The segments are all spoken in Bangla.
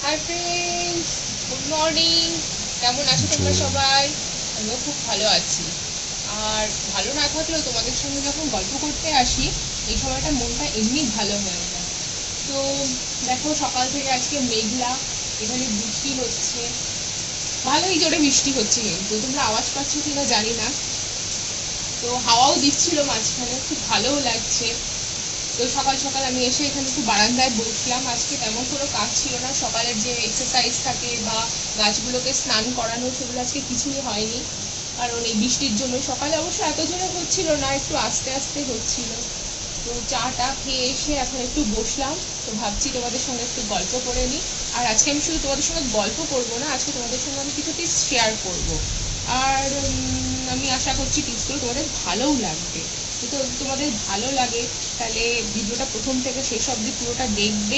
Hi friends, good morning. কেমন আছো তোমরা সবাই? আমিও খুব ভালো আছি। আর ভালো না থাকলেও তোমাদের সঙ্গে যখন গল্প করতে আসি এই সময়টা মনটা এমনি ভালো হয়ে যায়। তো দেখো, সকাল থেকে আজকে মেঘলা, এখানে বৃষ্টি হচ্ছে, ভালোই জোরে বৃষ্টি হচ্ছে, কিন্তু তোমরা আওয়াজ পাচ্ছ কিনা জানি না। তো হাওয়াও দিচ্ছিল মাঝখানে, খুব ভালোও লাগছে। তো সকাল সকাল আমি এসে এখানে একটু বারান্দায় বসলাম। আজকে তেমন কোনো কাজ ছিল না, সকালের যে এক্সারসাইজ থাকে বা গাছগুলোকে স্নান করানো, সেগুলো আজকে কিছুই হয়নি, কারণ এই বৃষ্টির জন্য। সকালে অবশ্য এত জোরে হচ্ছিল না, একটু আস্তে আস্তে হচ্ছিল। তো চাটা খেয়ে এসে এখন একটু বসলাম। তো ভাবছি তোমাদের সঙ্গে একটু গল্প করে নিই। আর আজকে আমি শুধু তোমাদের সঙ্গে গল্প করবো না, আজকে তোমাদের সঙ্গে আমি কিছু টিপস শেয়ার করবো। আর আমি আশা করছি টিপসগুলো তোমাদের ভালোও লাগবে। তো তোমাদের ভালো লাগে তাহলে ভিডিওটা প্রথম থেকে শেষ অবধি পুরোটা দেখবে,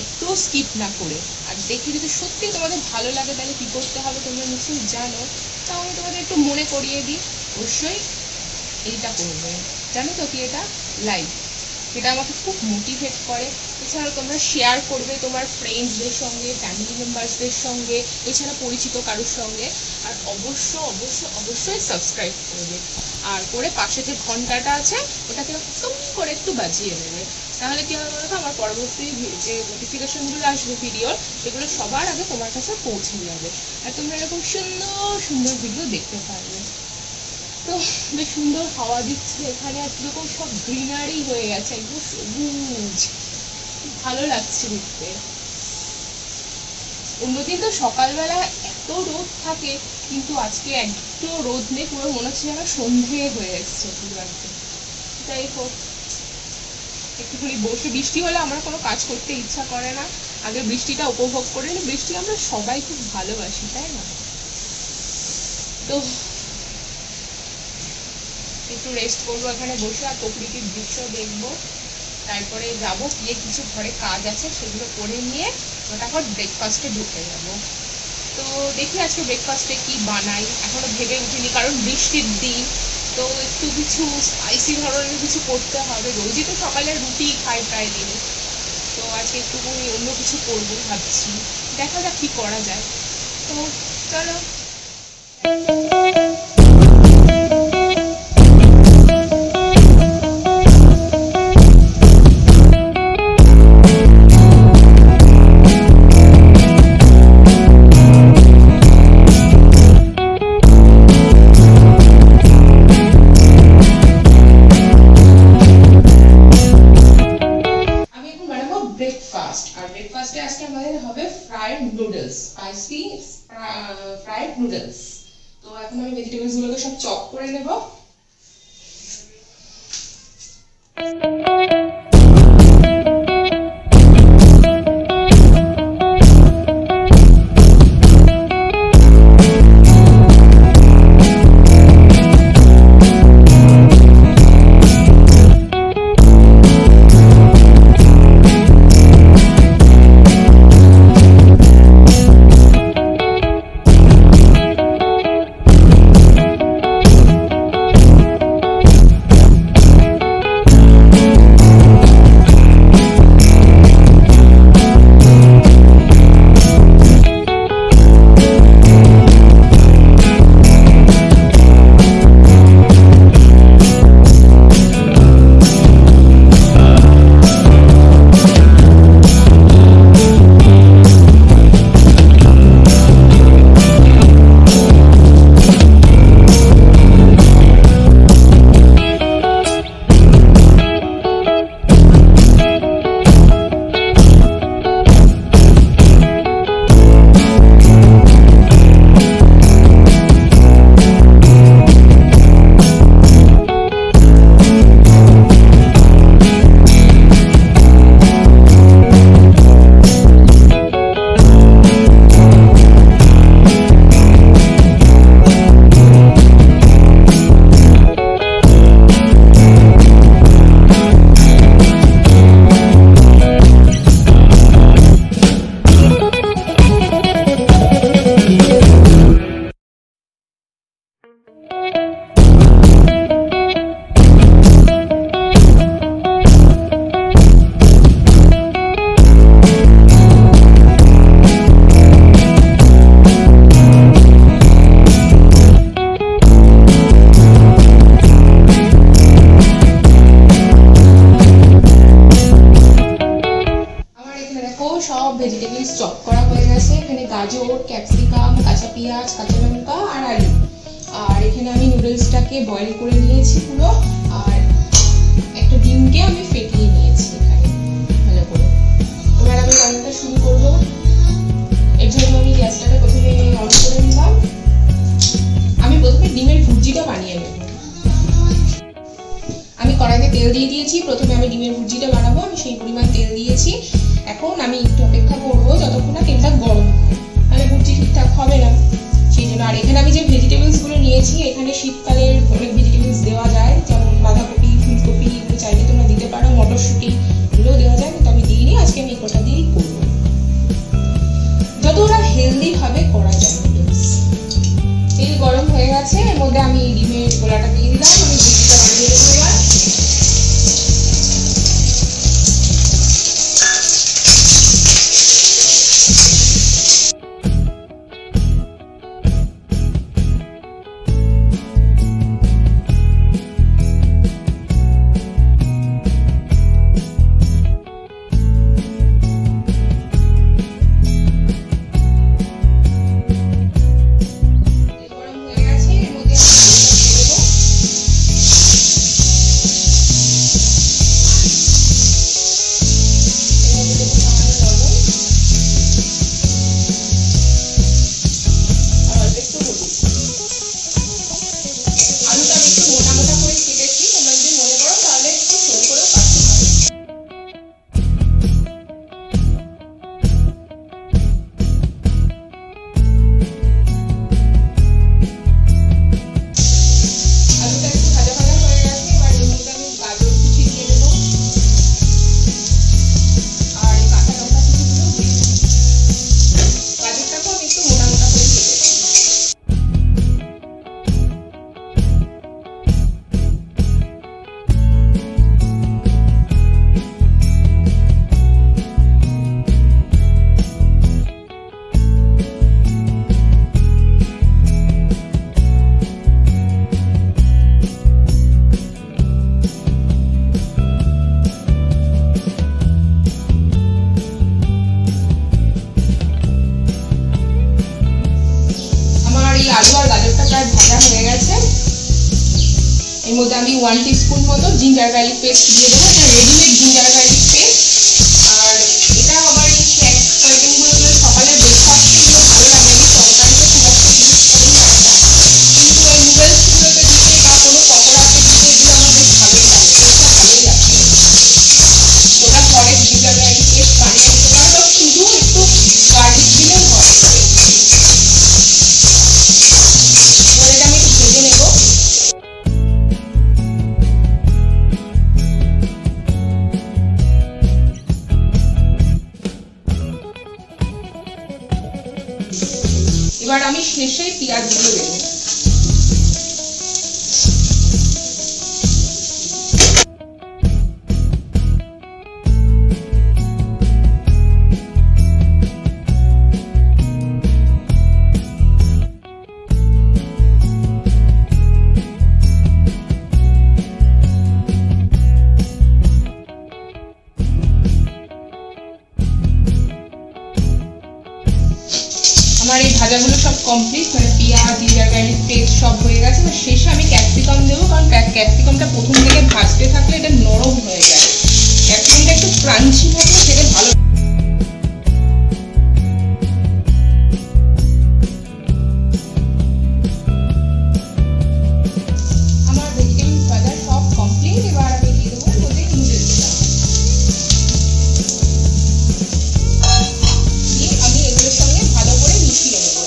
একটু স্কিপ না করে। আর দেখে যদি সত্যি তোমাদের ভালো লাগে তাহলে কী করতে হবে তোমরা নিশ্চয়ই জানো, তাও আমি তোমাদের একটু মনে করিয়ে দিই। অবশ্যই এইটা করবে, জানো তো কি, এটা লাইক, যেটা আমাকে খুব মোটিভেট করে। এছাড়াও তোমরা শেয়ার করবে তোমার ফ্রেন্ডসদের সঙ্গে, ফ্যামিলি মেম্বার্সদের সঙ্গে, এছাড়া পরিচিত কারোর সঙ্গে। আর অবশ্যই সাবস্ক্রাইব করবে। আর করে পাশে যে ঘন্টাটা আছে ওটাকে টুম করে একটু বাজিয়ে নেবে। তাহলে কি হবে বলতো, আমার পরবর্তী যে নোটিফিকেশনগুলো আসবে ভিডিওর, সেগুলো সবার আগে তোমার কাছে পৌঁছে যাবে। আর তোমরা এরকম সুন্দর সুন্দর ভিডিও দেখতে পারবে। তো বেশ সুন্দর হাওয়া দিচ্ছে এখানে, আর কিরকম সব গ্রিনারি হয়ে গেছে, একদম সবুজ, ভালো লাগছে দেখতে। অন্যদিন তো সকালবেলা এত রোদ থাকে, কিন্তু আজকে একটু রোদ নেই, পুরো মনে হচ্ছে যেন সন্ধে হয়ে এসছে পুরো একদম। যাই হোক, একটুখানি বসে, বৃষ্টি হলে আমার কোনো কাজ করতে ইচ্ছা করে না, আগে বৃষ্টিটা উপভোগ করে নিই। বৃষ্টি আমরা সবাই খুব ভালোবাসি, তাই না? তো একটু রেস্ট করবো এখানে বসে, আর প্রকৃতির দৃশ্য দেখবো। তারপরে যাবো, গিয়ে কিছু ঘরে কাজ আছে সেগুলো করে নিয়ে ফটাফট ব্রেকফাস্টে ঢুকে যাব। তো দেখি আজকে ব্রেকফাস্টে কি বানাই, এখনো ভেবে উঠিনি, কারণ বৃষ্টির দিন। তো একটু কিছু স্পাইসি ধরনের কিছু করতে হবে, রোজই তো সকালে রুটি খাই প্রায় দিনই। তো আজকে একটু অন্য কিছু করবো ভাবছি, দেখা যাক কি করা যায়। তো চলো। ব্রেকফাস্ট, আর ব্রেকফাস্টে আজকে আমাদের হবে fried noodles, spicy fried noodles. তো এখন আমি ভেজিটেবলস গুলোকে সব চপ করে নেব। দেখো সব ভেজিটেবলস চপ করা হয়ে গেছে। এখানে গাজর, ক্যাপসিকাম, কাঁচা পেঁয়াজ, কাঁচা লঙ্কা আর আলু। আর এখানে আমি নুডলসটাকে বয়েল করে নিয়েছি পুরো, আর একটা ডিমকে আমি ফেটিয়ে নিয়েছি এখানে ভালো করে। এবার আমি রান্নাটা শুরু করবো। এর জন্য আমি গ্যাসটাকে প্রথমে অন করে নিলাম। আমি প্রথমে ডিমের ভুর্জিটা বানিয়ে নেব। আমি কড়াইতে তেল দিয়ে দিয়েছি। প্রথমে আমি ডিমের ভুর্জিটা বানাবো, আমি সেই পরিমাণ তেল দিয়েছি। এখন আমি একটু অপেক্ষা করবো যতক্ষণ না তেলটা গরম হয়, তাহলে ভুর্জি ঠিকঠাক হবে না, সেই জন্য। আর এখানে আমি যে ভেজিটেবলস গুলো নিয়েছি, এখানে শীতকালের অনেক ভেজিটেবলস দেওয়া যায়, যেমন বাঁধাকপি, ফুলকপি, এগুলো চাইলে তোমরা দিতে পারো, মটরশুঁটি এগুলোও দেওয়া যায়, কিন্তু আমি দিইনি। আজকে আমি কটা দিয়েই করবো, যত ওরা হেলদি ভাবে করা যায় নুডলস। তেল গরম হয়ে গেছে, এর মধ্যে আমি ডিমের গোলাটা দিয়ে দিলাম। আমি ভুর্জিটা বানিয়ে দেবো এবার। আলু আর গাজরটা প্রায় ভাজা হয়ে গেছে। এর মধ্যে আমি 1 টিস্পুন মতো জিঞ্জার গার্লিক পেস্ট দিয়ে দেবো। এটা রেডিমেড জিঞ্জার গার্লিক পেস্ট। আর এটা আমার এই স্ন্যাক্স আইটেমগুলো সকালের ব্রেকফাস্টে এগুলো ভালো লাগে। আমি তরকারিতে খুব একটা ইউজ করি না এটা, কিন্তু এই নুডলসগুলোতে দিতে বা কোনো পকোড়াতে দিতে এগুলো আমার বেশ ভালোই লাগে, টেস্টটা ভালোই লাগছে। তোমরা ঘরে জিঞ্জার গার্লিক পেস্ট বানিয়ে নিতে পারো, বা শুধু একটু গার্লিক দিলেও হয়। এবার আমি শেষে পেঁয়াজগুলো দেবো। আমার এই ভাজাগুলো সব কমপ্লিট, মানে পেঁয়াজ, জিঞ্জার গার্লিক পেস্ট সব হয়ে গেছে। এবার শেষে আমি ক্যাপসিকাম দেবো, কারণ ক্যাপসিকামটা প্রথম থেকে ভাজতে থাকলে এটা নরম হয়ে যায়। ক্যাপসিকামটা একটু ক্রাঞ্চি থাকলে সেটা ভালো। আমার ভেজিটেবলস ভাজা সব কমপ্লিট। এবার আমি দিয়ে দেবো এর মধ্যে নুডলসটা। আমি এগুলোর সঙ্গে ভালো করে মিশিয়ে নেবো।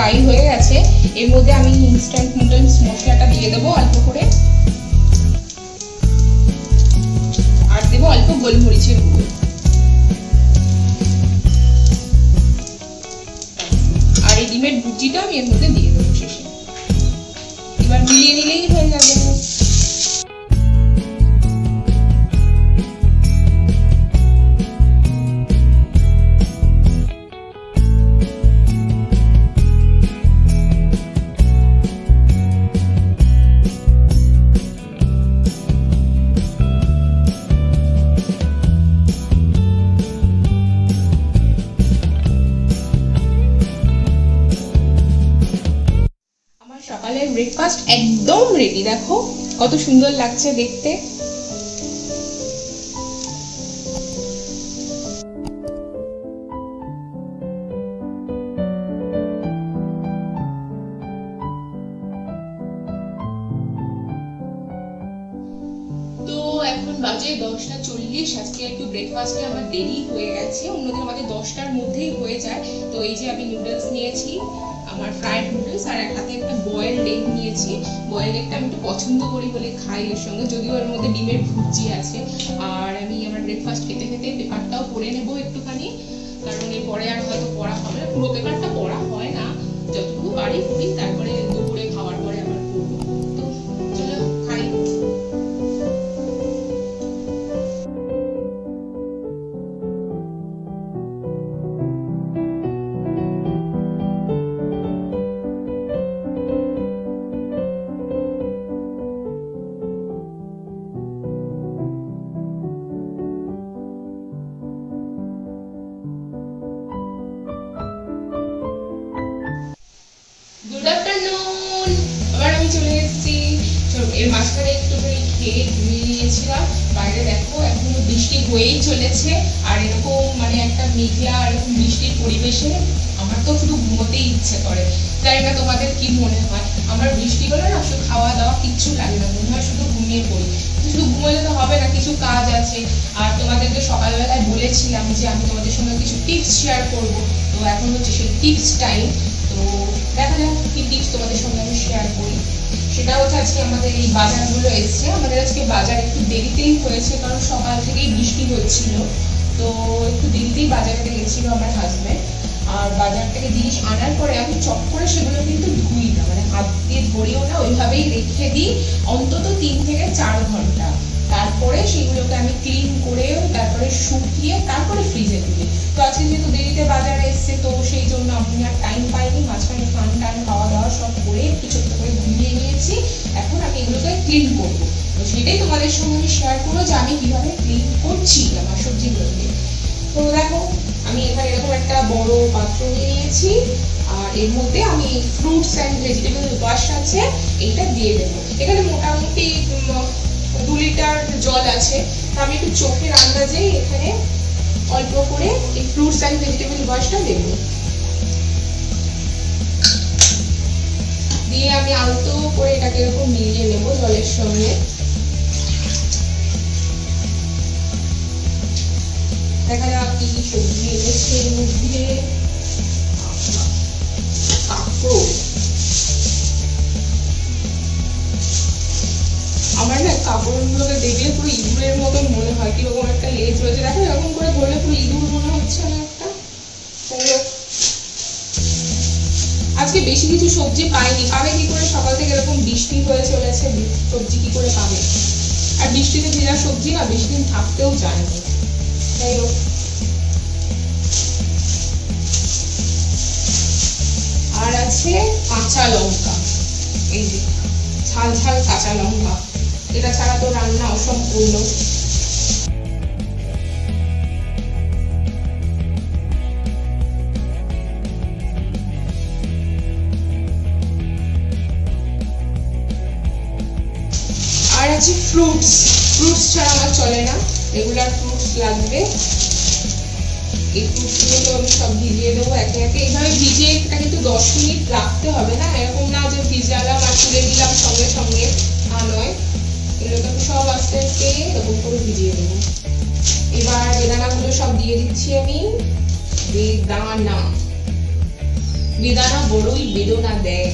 ফ্রাই হয়ে গেছে। এর মধ্যে আমি ইনস্ট্যান্ট নুডলস মশলাটা দিয়ে দেবো অল্প করে, আর দেবো অল্প গোলমরিচের গুঁড়ো। আর এই ডিমের ভুজিটা আমি এর মধ্যে দিয়ে দেবো শেষে। এবার মিলিয়ে নিলেই হয়ে যাবে। সকালের ব্রেকফাস্ট একদম রেডি, দেখো কত সুন্দর লাগছে দেখতে। এখন বাজে 10:40। আজকে একটু ব্রেকফাস্টে আমার দেরি হয়ে গেছে, অন্যদিন আমাদের 10টার মধ্যেই হয়ে যায়। তো এই যে আমি নুডলস নিয়েছি, আমার ফ্রাইড নুডলস, আর হাতে একটা বয়েলড এগ নিয়েছি। বয়েলড এগটা আমি একটু পছন্দ করি বলে খাই এর সঙ্গে, যদিও এর মধ্যে ডিমের ভুজি আছে। আর আমি আমার ব্রেকফাস্ট খেতে খেতে পেপারটাও পড়ে নেবো একটুখানি, কারণ এরপরে আর হয়তো পড়া হবে না। পুরো পেপারটা পড়া হয় না, যতটুকু পারি পড়ি, তারপরে দুপুরে খাওয়ার পরে আবার পড়বো। তো চলো খাই। গুড আফটারনুন, আবার আমি চলে এসেছি। এর মাঝখানে একটুখানি খেয়ে ঘুমিয়ে নিয়েছিলাম। বাইরে দেখো এখনো বৃষ্টি হয়েই চলেছে, আর এরকম মানে একটা মেঘলা এরকম বৃষ্টির পরিবেশে আমার তো শুধু ঘুমোতেই ইচ্ছে করে। জানি না তোমাদের কি মনে হয়, আমার বৃষ্টি হলে না শুধু খাওয়া দাওয়া কিচ্ছু লাগে না, মনে হয় শুধু ঘুমিয়ে পড়ি। শুধু ঘুমোলে তো হবে না, কিছু কাজ আছে। আর তোমাদেরকে সকালবেলায় বলেছিলাম যে আমি তোমাদের সঙ্গে কিছু টিপস শেয়ার করবো, তো এখন হচ্ছে সেই টিপস টাইম। তো দেখা যাক কি টিপস তোমাদের সঙ্গে আমি শেয়ার করি। সেটা হচ্ছে আজকে আমাদের এই বাজারগুলো এসছে। আমাদের আজকে বাজার একটু দেরিতেই হয়েছে, কারণ সকাল থেকেই বৃষ্টি হচ্ছিল, তো একটু দেরিতেই বাজারে গেছিল আমার হাজব্যান্ড। আর বাজার থেকে জিনিস আনার পরে আমি চট করে সেগুলো কিন্তু ধুই না, মানে হাত দিয়ে ধরিও না, ওইভাবেই রেখে দিই অন্তত 3 থেকে 4 ঘন্টা। তারপরে সেগুলোকে আমি ক্লিন করে তারপরে শুকিয়ে তারপরে ফ্রিজে তুলি। তো আজকে যেহেতু দেরিতে বাজারে এসছে, তো সেই জন্য আমি আর টাইম পাইনি। মাঝখানে খান টান খাওয়া দাওয়া সব করে একটু ছোট্ট করে ঘুমিয়ে নিয়েছি। এখন আমি এগুলোকে ক্লিন করবো, তো সেটাই তোমাদের সঙ্গে আমি শেয়ার করবো যে আমি কিভাবে ক্লিন করছি আমার সবজিগুলোকে। তো দেখো আমি এখানে এরকম একটা বড় পাত্র নিয়ে নিয়েছি, আর এর মধ্যে আমি ফ্রুটস অ্যান্ড ভেজিটেবল ওয়াশ আছে, এইটা দিয়ে দেবো। এখানে মোটামুটি 2 লিটার জল আছে। আমি একটু চোখের আন্দাজে এখানে অল্প করে এই ফ্রুটস অ্যান্ড ভেজিটেবল ওয়াশটা দেব, দিয়ে আমি আলতো করে এটাকে এরকম মিলিয়ে নেব জলের সঙ্গে। দেখা যাক কি কি সবজি এনেছে এর মধ্যে। কাঁকড়ো, আমার না কাঁকড়গুলোকে দেখলে পুরো ইঁদুরের মতন মনে হয়, কিরকম একটা লেজ রয়েছে, দেখো এরকম করে ধরলে পুরো ইঁদুর মনে হচ্ছে না একটা। আজকে বেশি কিছু সবজি পাইনি, পাবে কি করে? সকাল থেকে এরকম বৃষ্টি হয়ে চলেছে, সবজি কি করে পাবে? আর বৃষ্টিতে ভেজা সবজি না বেশি দিন থাকতেও চায় না। যাই হোক, আর আছে কাঁচা লঙ্কা, এই যে ঝাল ঝাল কাঁচা লঙ্কা, এটা ছাড়া তো রান্না অসম্পূর্ণ। আর আছে ফ্রুটস, ফ্রুটস ছাড়া আমার চলে না, রেগুলার ফ্রুটস লাগবে। এই ফ্রুটসগুলো আমি সব ভিজিয়ে দেবো একে একে। এইভাবে ভিজিয়ে এটা কিন্তু 10 মিনিট রাখতে হবে না, এরকম না যে ভিজালাম আর তুলে দিলাম সঙ্গে সঙ্গে, তা নয়। এগুলোকে আমি সব আস্তে আস্তে এরকম করে ভিজিয়ে দেবো। এবার বেদানাগুলো সব দিয়ে দিচ্ছি আমি। বেদানা বেদানা বড়ই বেদনা দেয়।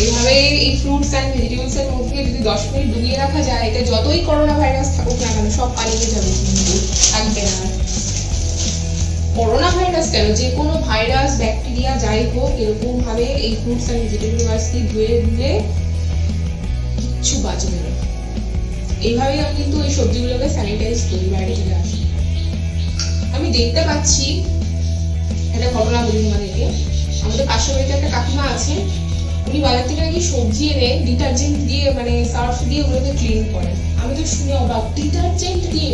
এইভাবে এই ফ্রুটস অ্যান্ড ভেজিটেবলস এর মধ্যে যদি 10 মিনিট ডুবিয়ে রাখা যায়, এটা যতই করোনা ভাইরাস থাকুক না কেন সব পালিয়ে যাবে, কিন্তু থাকবে না। করোনা ভাইরাস কেন, যে কোনো ভাইরাস ব্যাকটেরিয়া যাই হোক, এরকম ভাবে এই ফ্রুটস অ্যান্ড ভেজিটেবল ওয়াশটি ধুয়ে দিলে কিচ্ছু বাঁচবে না। এইভাবেই আমি কিন্তু এই সবজিগুলোকে স্যানিটাইজ করি বাইরে চলে আসি। আমি দেখতে পাচ্ছি একটা ঘটনা বলি তোমাদেরকে। আমাদের পাশের বাড়িতে একটা কাকিমা আছে, উনি বাজার থেকে নাকি সবজি এনে ডিটারজেন্ট দিয়ে মানে সার্ফ দিয়ে ওগুলোকে ক্লিন করেন। আমি তো শুনে অবাক, ডিটারজেন্ট দিয়ে?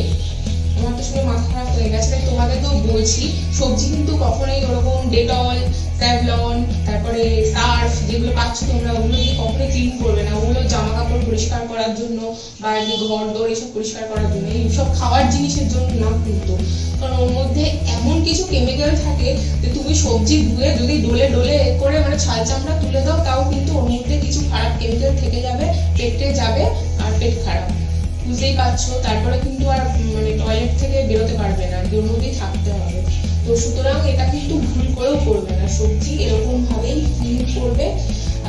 আমার তো শুনে মাথা খারাপ হয়ে গেছে। তোমাদেরকেও বলছি, সবজি কিন্তু কখনোই ওরকম ডেটল, স্যাভলন, তারপরে সার্ফ যেগুলো পাচ্ছ তোমরা, ওগুলো দিয়ে কখনোই ক্লিন করবে না। ওগুলো জামা কাপড় পরিষ্কার করার জন্য বা এমনি ঘর দোর এসব পরিষ্কার করার জন্য, এইসব খাওয়ার জিনিসের জন্য না কিন্তু। কারণ ওর মধ্যে এমন কিছু কেমিক্যাল থাকে যে তুমি সবজি ধুয়ে যদি ডোলে ডোলে করে মানে ছাল চামড়া তুলে দাও, তাও কিন্তু ওর মধ্যে কিছু খারাপ কেমিক্যাল থেকে যাবে, পেটে যাবে, আর পেট খারাপ, বুঝতেই পারছো। তারপরে কিন্তু আর মানে টয়লেট থেকে বেরোতে পারবে না, ওর মধ্যেই থাকতে হবে। তো সুতরাং এটা কিন্তু ভুল করেও করবে না, সবজি এরকম ভাবেই ক্লিন করবে।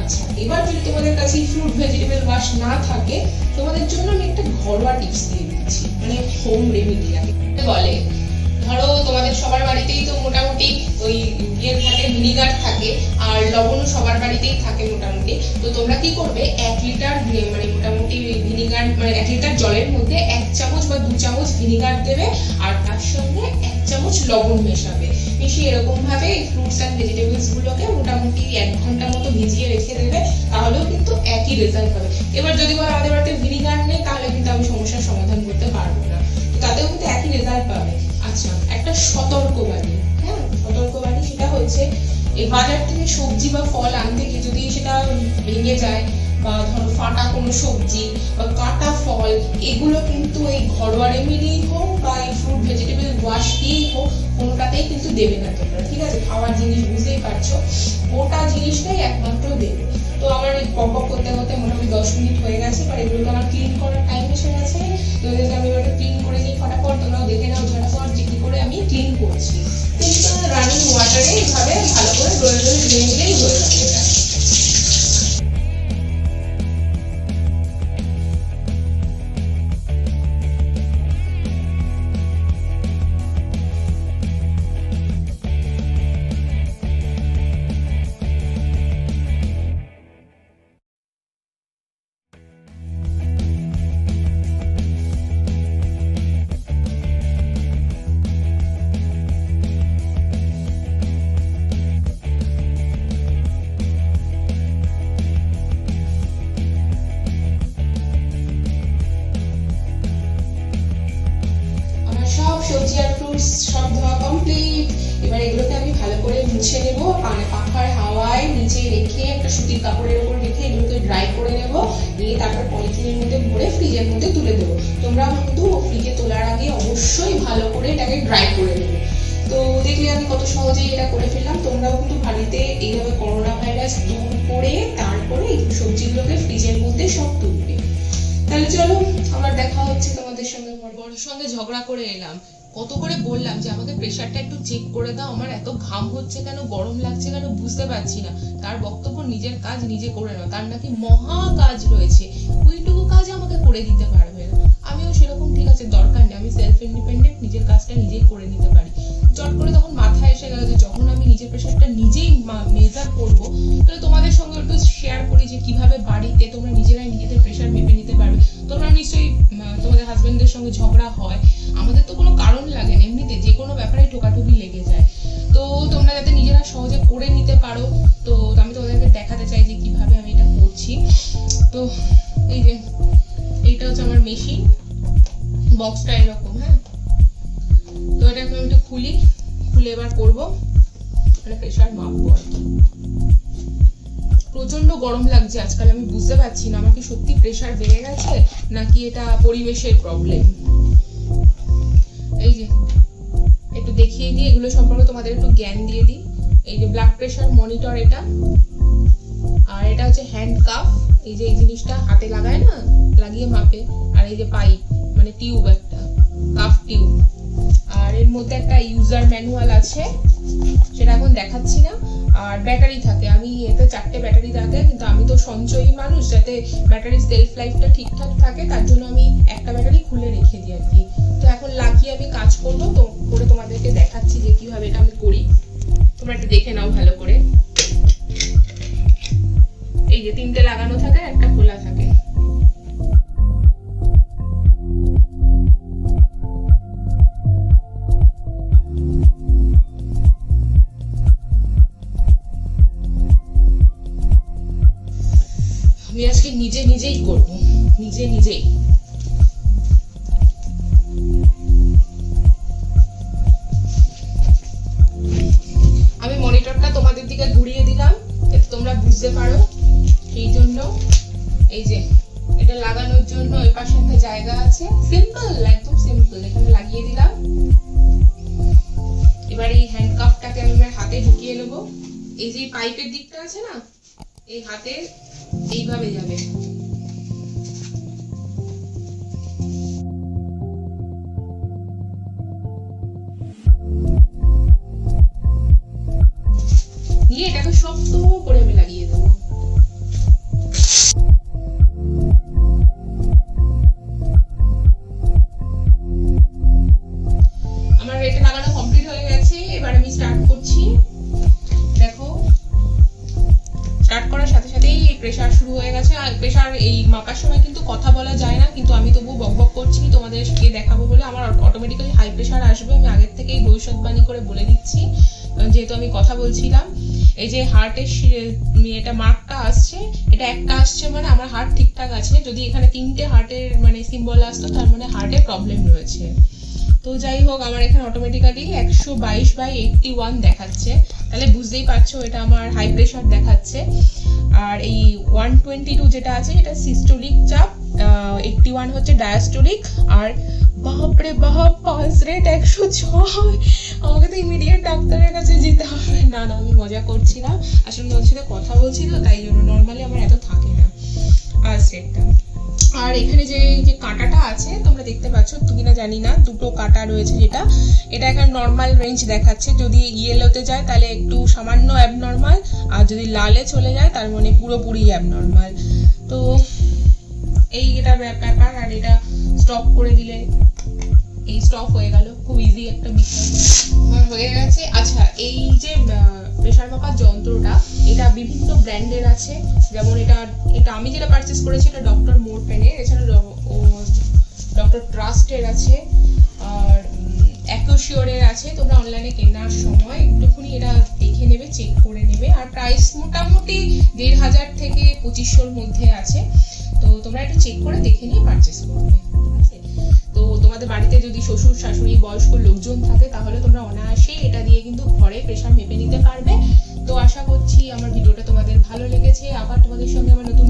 আচ্ছা, এবার যদি তোমাদের কাছে ফ্রুট ভেজিটেবল ওয়াশ না থাকে, তোমাদের জন্য আমি একটা ঘরোয়া টিপস দিয়ে দিচ্ছি, মানে হোম রেমেডি বলে। ধরো তোমাদের সবার বাড়িতেই তো মোটামুটি ওই ইয়ে থাকে, ভিনিগার থাকে, আর লবণও সবার বাড়িতেই থাকে মোটামুটি। তো তোমরা কি করবে, 1 লিটার মানে মোটামুটি ভিনিগার মানে 1 লিটার জলের মধ্যে 1 চামচ বা 2 চামচ ভিনিগার দেবে, আর তার সঙ্গে 1 চামচ লবণ মেশাবে। মিশিয়ে এরকম ভাবে ফ্রুটস অ্যান্ড ভেজিটেবলস গুলোকে মোটামুটি 1 ঘন্টা মতো ভিজিয়ে রেখে দেবে, তাহলেও কিন্তু একই রেজাল্ট হবে। এবার যদি বলো আমাদের বাড়িতে ভিনিগার নেই, তাহলে কিন্তু আমি সমস্যার সমাধান করতে পারবো না, তো তাতেও কিন্তু একই রেজাল্ট পাবে। আচ্ছা, একটা সতর্কবাণী, হ্যাঁ সতর্কবাণী, সেটা হচ্ছে এই বাজার থেকে সবজি বা ফল আনতে গিয়ে যদি সেটা ভেঙে যায়, বা ধরো ফাটা কোনো সবজি বা কাটা ফল, এগুলো কিন্তু এই ঘরোয়া রেমেডি হোক বা এই ফ্রুট ভেজিটেবল ওয়াশ দিয়েই হোক, কোনোটাতেই কিন্তু দেবে না তোমরা, ঠিক আছে? খাওয়ার জিনিস বুঝতেই পারছো, ওটা জিনিসটাই একমাত্র দেবে। তো আমার এই পপ আপ করতে করতে মোটামুটি 10 মিনিট হয়ে গেছে, এবার এগুলোকে আমার ক্লিন করার টাইম এসে গেছে। তো এদেরকে আমি এবার ক্লিন করে নিই ফটাফট, তোমরাও দেখে নাও ঝটাফট যে কি করে আমি ক্লিন করছি। কিন্তু রানিং ওয়াটারে এইভাবে ভালো করে ডলে ডলে ধুয়ে নিলেই হয়ে যাবে এটা। সবজি আর ফ্রুটস সব ধোয়া কমপ্লিট। এবার এগুলোকে আমি ভালো করে মুছে নেবো, মানে পাখার হাওয়ায় নিচে রেখে একটা সুতির কাপড়ের উপর রেখে এগুলোকে ড্রাই করে নেব, নিয়ে তারপর পলিথিনের মধ্যে ভরে ফ্রিজের মধ্যে তুলে দেবো। তোমরা কিন্তু ফ্রিজে তোলার আগে অবশ্যই ভালো করে এটাকে ড্রাই করে নেবে। তো দেখলে আমি কত সহজেই এটা করে ফেললাম। তোমরাও কিন্তু বাড়িতে এইভাবে করোনা ভাইরাস দূর করে তারপরে এই সবজিগুলোকে ফ্রিজের মধ্যে সব তুলবে। তাহলে চলো, আবার দেখা হচ্ছে তোমাদের সঙ্গে। বড়ের সঙ্গে ঝগড়া করে এলাম, কত করে বললাম যে আমাকে প্রেসারটা একটু চেক করে দাও, আমার এত ঘাম হচ্ছে কেন, গরম লাগছে কেন বুঝতে পারছি না। তার বক্তব্য নিজের কাজ নিজে করে নাও, তার নাকি মহা কাজ রয়েছে, ওইটুকু কাজ আমাকে করে দিতে পারবে না। আমিও সেরকম ঠিক আছে, দরকার নেই, আমি সেলফ ইন্ডিপেন্ডেন্ট, নিজের কাজটা নিজেই করে নিতে পারি। চট করে তখন মাথায় এসে গেল যে যখন আমি নিজের প্রেসারটা নিজেই মেজার করবো, তাহলে তোমাদের সঙ্গে একটু শেয়ার করি যে কিভাবে বাড়িতে তোমরা নিজেরাই নিজেদের প্রেসার মেপে নিতে পারবে। তোমরা নিশ্চয়ই তোমাদের হাজবেন্ডের সঙ্গে ঝগড়া হয়, আমাদের তো কোনো কারণ লাগে না, এমনিতে যে কোনো ব্যাপারে ঠোকাঠুকি লেগে যায়। তো তোমরা যাতে নিজেরা সহজে করে নিতে পারো, তো আমি তোমাদেরকে দেখাতে চাই যে কিভাবে আমি এটা করছি। তো এই যে এইটা হচ্ছে আমার মেশিন, বক্সটা এরকম, হ্যাঁ। তো এটাকে আমি একটু খুলে এবার করবো মানে প্রেসার মাপবো আর কি। প্রচন্ড গরম লাগছে আজকাল, আমি বুঝতে পারছি না আমার কি সত্যি প্রেসার বেড়ে গেছে নাকি এটা পরিবেশের প্রবলেম। এই যে একটু দেখিয়ে দিই, এগুলো সম্পর্কে তোমাদের একটু জ্ঞান দিয়ে দিই। এই যে ব্লাড প্রেসার মনিটর এটা, আর এটা হচ্ছে হ্যান্ড কাফ, এই যে এই জিনিসটা হাতে লাগায় না, লাগিয়ে মাপে। আর এই যে পাইপ মানে টিউব, একটা কাফ টিউব, আর এর মধ্যে একটা ইউজার ম্যানুয়াল আছে, সেটা এখন দেখাচ্ছি না। আর ব্যাটারি থাকে, আমি এতে 4টে ব্যাটারি থাকে, কিন্তু আমি তো সঞ্চয়ী মানুষ, যাতে ব্যাটারির সেলফ লাইফটা ঠিকঠাক থাকে তার জন্য আমি একটা ব্যাটারি খুলে রেখে দিই আর কি। তো এখন লাগিয়ে আমি কাজ করবো, তো করে তোমাদেরকে দেখাচ্ছি যে কিভাবে এটা আমি করি, তোমরা একটু দেখে নাও ভালো করে। এই যে 3টে লাগানো থাকে, একটা খোলা থাকে। আমি আজকে নিজেই করবো, নিজেই। আমি মনিটরটা তোমাদের দিকে ঘুরিয়ে দিলাম যাতে তোমরা বুঝতে পারো, সেই জন্য। এই যে এটা লাগানোর জন্য ওই পাশে একটা জায়গা আছে, সিম্পল, একদম সিম্পল, এখানে লাগিয়ে দিলাম। এবার এই হ্যান্ডকাফটাকে আমি আমার হাতে ঢুকিয়ে নেব। এই যে পাইপের দিকটা আছে না, এই হাতে এইভাবে যাবে। নিয়ে এটাকে শক্ত করে আমি লাগিয়ে দেবো। আমার এটা লাগানো কমপ্লিট হয়ে গেছে, এবার আমি স্টার্ট করছি। দেখো, স্টার্ট করার সাথে সাথেই প্রেসার শুরু হয়ে গেছে। আর প্রেসার এই মাপার সময় কিন্তু কথা বলা যায় না, কিন্তু আমি তবু বকবক করছি তোমাদেরকে দেখাবো বলে। আমার অটোমেটিক্যালি হাই প্রেসার আসবে, আমি আগের থেকেই ভবিষ্যৎবাণী করে বলে দিচ্ছি, যেহেতু আমি কথা বলছিলাম। এই যে হার্টের এটা মার্কটা আসছে, এটা একটা আসছে মানে আমার হার্ট ঠিকঠাক আছে। যদি এখানে 3টে হার্টের মানে সিম্বল আসতো, তার মানে হার্টে প্রবলেম রয়েছে। তো যাই হোক, আমার এখানে অটোমেটিক্যালি 122/81 দেখাচ্ছে, তাহলে বুঝতেই পারছো এটা আমার হাই প্রেসার দেখাচ্ছে। আর এই 122 যেটা আছে এটা সিস্টোলিক চাপ, 81 হচ্ছে ডায়াস্টোলিক। আর বাপরে বাপ, পালস রেট 106। আমাকে তো ইমিডিয়েট ডাক্তারের কাছে যেতে হবে। না, আমি মজা করছিলাম, আসলে ওর সাথে কথা বলছি তো, তাই জন্য। নর্মালি আমার এত থাকে না পালস রেটটা। আর এখানে যে কাঁটাটা আছে তোমরা দেখতে পাচ্ছ কিনা জানি না, 2টো কাঁটা রয়েছে, যেটা এটা এখানে নর্মাল রেঞ্জ দেখাচ্ছে। যদি ইয়েলোতে যায় তাহলে একটু সামান্য অ্যাবনর্মাল, আর যদি লালে চলে যায় তার মানে পুরোপুরি অ্যাবনর্মাল। তো এই এটা ব্যাপার। আর এটা স্টপ করে দিলে এই স্টপ হয়ে গেল, খুব ইজি একটা বিষয় হয়ে গেছে। আচ্ছা, এই যে প্রেসার মাপার যন্ত্রটা, এটা বিভিন্ন ব্র্যান্ডের আছে, যেমন এটা আমি যেটা পারচেস করেছি এটা ডক্টর মোরপেনের, এছাড়া ডক্টর ট্রাস্টের আছে, আর অ্যাকুশিওরের আছে। তোমরা অনলাইনে কেনার সময় একটুখানি এটা দেখে নেবে, চেক করে নেবে। আর প্রাইস মোটামুটি 1500 থেকে 2500-র মধ্যে আছে, তো তোমরা একটু চেক করে দেখে নিয়ে পারচেস করবে, ঠিক আছে? তো তোমাদের বাড়িতে যদি শ্বশুর শাশুড়ি বয়স্ক লোকজন থাকে, তাহলে তোমরা অনায়াসেই এটা দিয়ে কিন্তু ঘরে প্রেসার মেপে নিতে পারবে। তো আশা করছি আমার ভিডিওটা তোমাদের ভালো লেগেছে। আবার তোমাদের সঙ্গে আমার নতুন